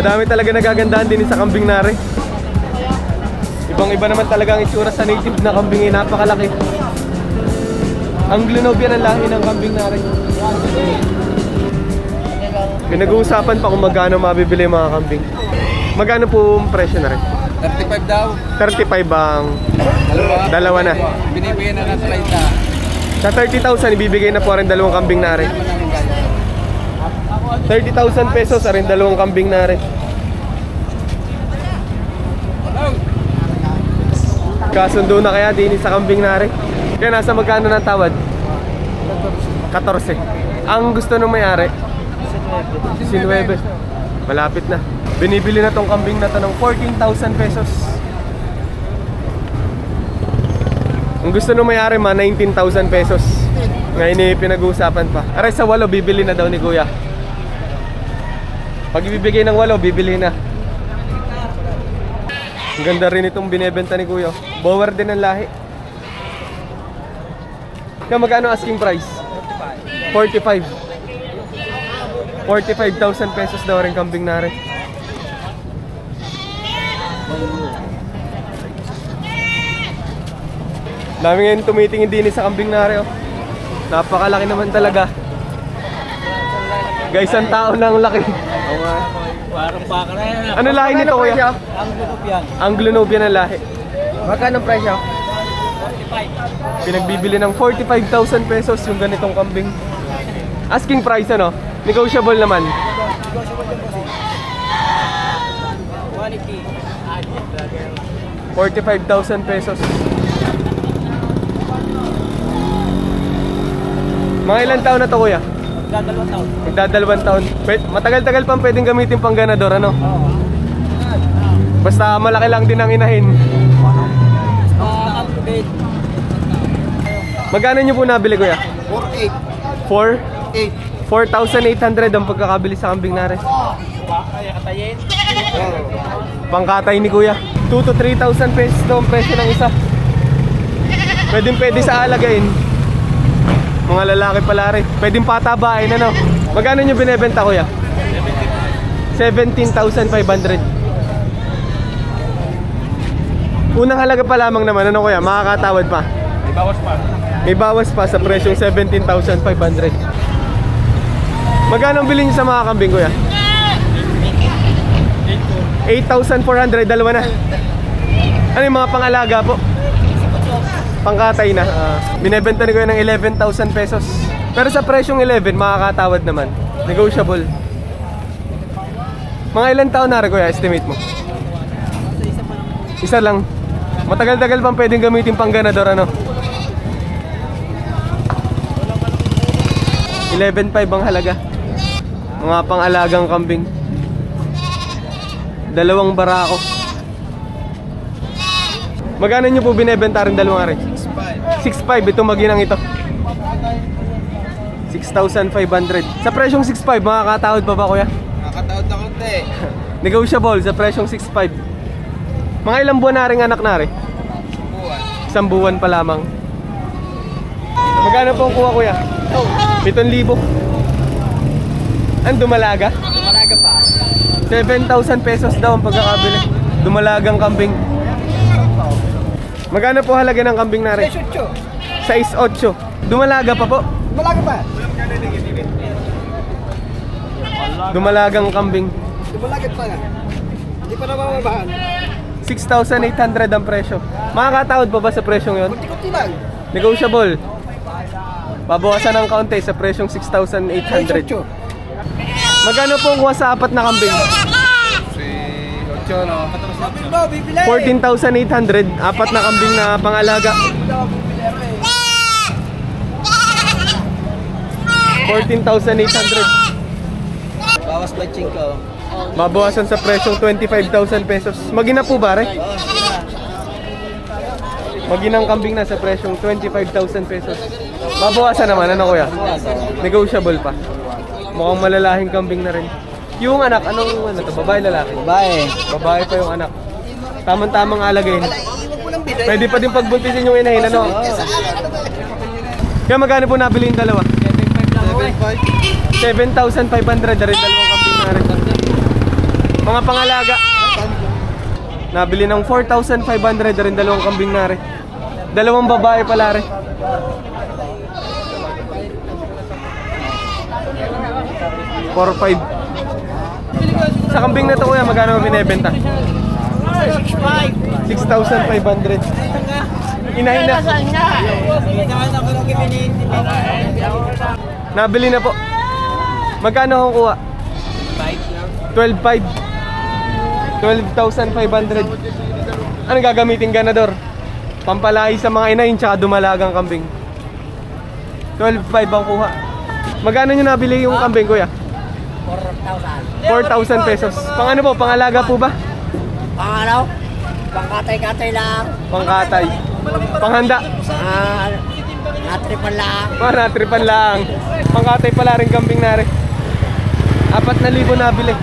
Madami talaga nagagandahan din sa kambing nare. Ibang-iba naman talaga ang itsura sa native na kambing, napakalaki. Anglo-Nubian ang lahi ng kambing nare. Pinag-uusapan pa kung magkano mabibili yung mga kambing. Magkano po ang presyo na rin? 35 daw. 35 ang dalawa na. Binibigyan na ng 30. Sa 30,000 ibibigay na po rin dalawang kambing na rin. 30,000 pesos rin dalawang kambing na rin. Kasundo na kaya din sa kambing na rin. Kaya nasa magkano ng tawad? 14. Ang gusto nung may-ari? 19. Malapit na. Binibili na tong kambing na to ng 14,000 pesos. Ang gusto nung may-ari 19,000 pesos. Ngayon pinag-uusapan pa. Aray sa 8 bibili na daw ni Kuya. Pag ibibigay ng 8 bibili na. Ang ganda rin itong binebenta ni Kuya. Bower din ang lahi. Kaya magkano asking price? 45. 45,000 pesos daw rin kambing na rin. Dami ngayon tumitingin din sa kambing na rin. Napakalaki naman talaga. Guys, ang tao na ang laki. Parang baka na yan. Ano lahi nito Kuya? Anglo-Nubian. Anglo-Nubian ang lahi. Magkano ang presyo? Pinagbibili ng 45,000 pesos yung ganitong kambing. Asking price ano? Negotiable naman. 45,000 pesos. Mga ilang taon na to Kuya? Magdadalawang taon. Magdadalawang taon. Matagal-tagal pang pwedeng gamitin pang ganador ano? Oo. Basta malaki lang din ang inahin. Up-to-date. Magkano nyo po nabili Kuya? 4,800. 4,800 ang pagkakabili sa kambing na rin. Kaya katayin? Pangkatay ni Kuya. 2 to 3,000 pesos daw ang presyo ng isa. Pwede sa alagain. Mga lalaki pala rin. Pwedeng patabain ano. Magkano nyo binebenta Kuya? 17,500. Unang halaga pa lamang naman ano Kuya? Makakatawad pa? May bawas pa. May bawas pa sa presyong 17,500. Magkano ang bilhin nyo sa mga kambing Kuya? 8,400, dalawa na. Ano yung mga pangalaga po? Pangkatay na. Binebenta ni Kuya ng 11,000 pesos. Pero sa presyong 11, makakatawad naman. Negotiable. Mga ilang taon na rin Kuya, estimate mo? Isa lang. Matagal-tagal pang pwedeng gamitin pang ganador ano? 11,500 ang halaga. Mga pang-alagang kambing. Dalawang barako. Magkano nyo po binebenta rin dalawang rin? 6,500. Ito maginang ito. 6,500. Sa presyong 6,500, makakatawad pa ba Kuya? Nakakataod na konti. Negotiable sa presyong 6,500. Mga ilang buwan na rin anak na rin? Isang buwan pa lamang. Magkano po ang kuha Kuya? 7,000. Ang dumalaga? Dumalaga pa. 7,000 pesos daw ang pagkakabili. Dumalagang kambing. Magkano po halaga ng kambing na rin? 6,800. Dumalaga pa po? Dumalaga pa. Dumalagang kambing. Dumalaga pa na. Hindi pa nababahan. 6,800 ang presyo. Makakatawad pa ba sa presyong yon? Kunti-kunti lang. Negotiable. Babawasan ng kaunti sa presyong 6,800. Magkano po ang kuha sa apat na kambing? 14,800. Apat na kambing na pangalaga. 14,800. Bawas by chinko. Babawasan sa presyong 25,000 pesos. Magina po ba rin? Maginang kambing na sa presyong 25,000 pesos. Babawasan naman, ano Kuya? Negotiable pa. Mukhang malalahing kambing na rin. Yung anak, anong ano to? Babae, lalaki? Babae. Babae pa yung anak. Tamang-tamang alagayin. Pwede pa din pagbuntisin yung inahin, ano? Kaya magkano po nabili yung dalawa? 7,500 na rin dalawang kambing na rin. Mga pangalaga. Nabili ng 4,500 rin dalawang kambing na rin. Dalawang babae pala rin. $4,500. Sa kambing na to kuya, magkano mo binebenta? 6,500. Inahin na. Nabili na po. Magkano akong kuha? 12,500. 12,500. Ano gagamitin ganador? Pampalahi sa mga inahin tsaka dumalagang kambing. 12,500 ang kuha. Magkano nyo nabili yung kambing kuya? 4,000 pesos. Pang ano po? Pangalaga po ba? Pangalaw? Pangkatay-katay lang. Pangkatay. Panghanda? Natripan lang. Natripan lang. Pangkatay pala rin kambing na rin. 4,000 nabili.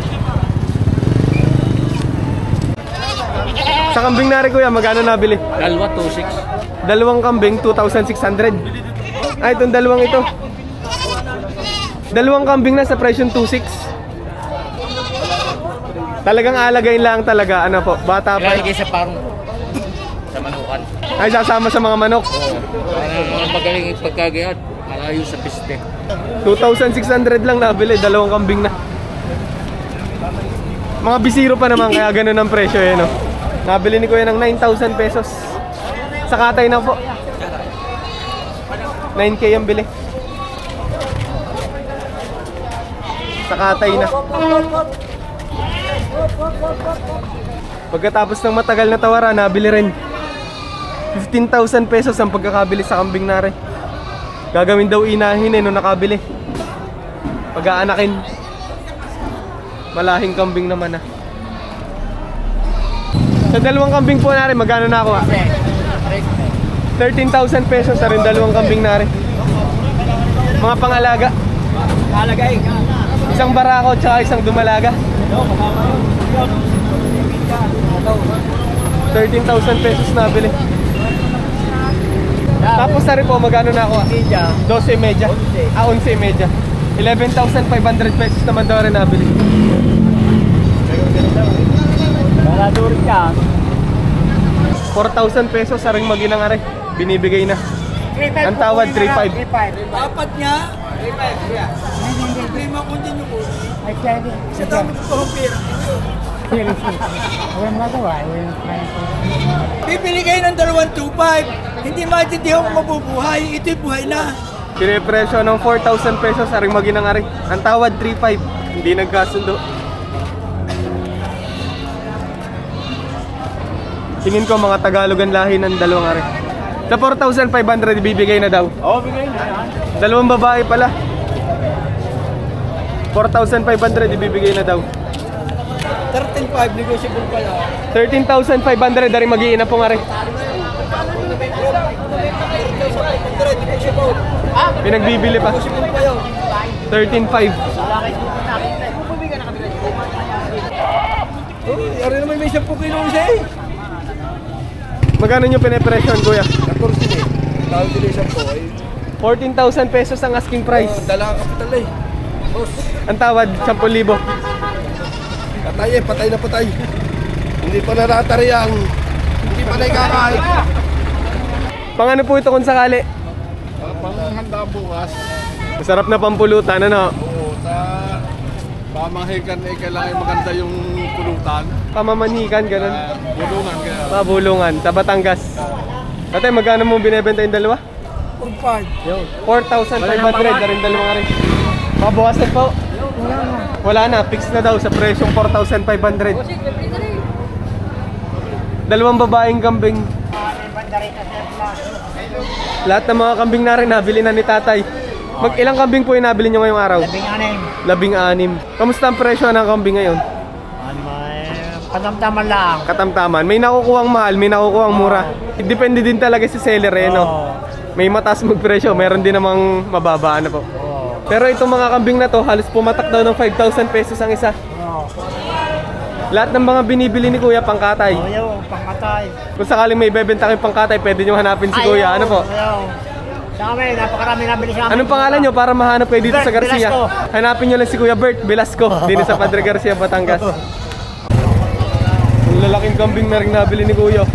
Sa kambing na rin kuya, magkano nabili? Dalawa, 2,600. Dalawang kambing, 2,600. Ay, itong dalawang ito. Dalawang kambing na sa presyong 2,600. Talagang alagayin lang talaga, ano po, bata pa. Ilalagay sa parang sa manukan. Ay, sasama sa mga manok. Mga magaling pagkagayat, malayo sa piste. 2,600 lang nabili, dalawang kambing na. Mga bisiro pa naman, kaya ganun ang presyo eh, no? Nabili ni kuya ng 9,000 pesos. Sa katay na po. 9K ang bili. Sa katay na. Pagkatapos ng matagal na tawaran, nabili rin 15,000 pesos ang pagkakabili sa kambing na rin. Gagawin daw inahin eh nung nakabili. Pag-aanakin, malahing kambing naman ah. Sa dalawang kambing po na rin, magkano na ako ah? 13,000 pesos na rin dalawang kambing na rin. Mga pangalaga. Alagay. Isang barako tsaka isang dumalaga. 13,000 pesos nabili. Tapos na rin po, magkano na ako ah? 12,500. 11,500. 11,500 pesos naman daw rin nabili. Baladurin ka. 4,000 pesos sa ring maginang are. Binibigay na. Ang tawad 3,500. Apat niya. 3,500. Lima ko din yung ulo. Sa dami ko pang pera. Bibili kayo ng 2,250. Hindi maintindihan kung mabubuhay. Ito'y buhay na. Pinipresyo ng 4,000 pesos sa ring maginang are. Ang tawad 3,500. Hindi nagkasundo. Tingin ko mga Tagalogan lahi ng dalawang are. Sa 4,500 ibibigay na daw. Oo, bigay na. Dalawang babae pala. 4,500 ibibigay na daw. 13,500 negotiable pa lang. 13,500 dari mag-iina po nga rin. Pinagbibili pa. 13,500. Ari naman may 10 kilo isa eh. Magkano nyo pinipresyon kuya? 14 eh. Tawag sila 10 po ay 14,000 pesos ang asking price. dala ang kapital eh. Boss, Ang tawad 10,000. patay eh, patay na patay. Hindi pa naratari ang hindi pa nakakain. Pang ano po ito kung sakali? Panghanda bukas. Masarap na pampulutan, ano? Oo, sa pamahikan eh, kailangan maganda yung pulutan. Pamamanhikan, ganun. Bulungan kaya. Pabulungan, sa Batangas. Ate, magkano mo binebenta yung dalawa? 4,500 na rin dalawa nga rin. Pabawasan po. Wala na, fix na daw sa presyong 4,500. Dalawang babaeng kambing. Lahat ng mga kambing na rin nabili na ni tatay. Ilang kambing po yung nabili nyo ngayong araw? 16. Kamusta ang presyo ng kambing ngayon? Patamtaman lang. Katamtaman. May nakukuhang mahal, may nakukuhang mura. Depende din talaga sa seller eh, no? May mataas magpresyo, meron din namang mababa na po. Pero itong mga kambing na to, halos pumatak daw ng 5,000 pesos ang isa. Lahat ng mga binibili ni Kuya pangkatay. Pangkatay. Kung sakaling may bebenta kayong pangkatay, pwede nyo hanapin si Kuya. Ano po? Sa amin, napakarami nabili sa amin. Anong pangalan nyo para mahanap kayo dito Bert sa Garcia? Velasco. Hanapin nyo lang si Kuya Bert Velasco, dito sa Padre Garcia, Batangas. Ang lalaking kambing na rin nabili ni Kuya.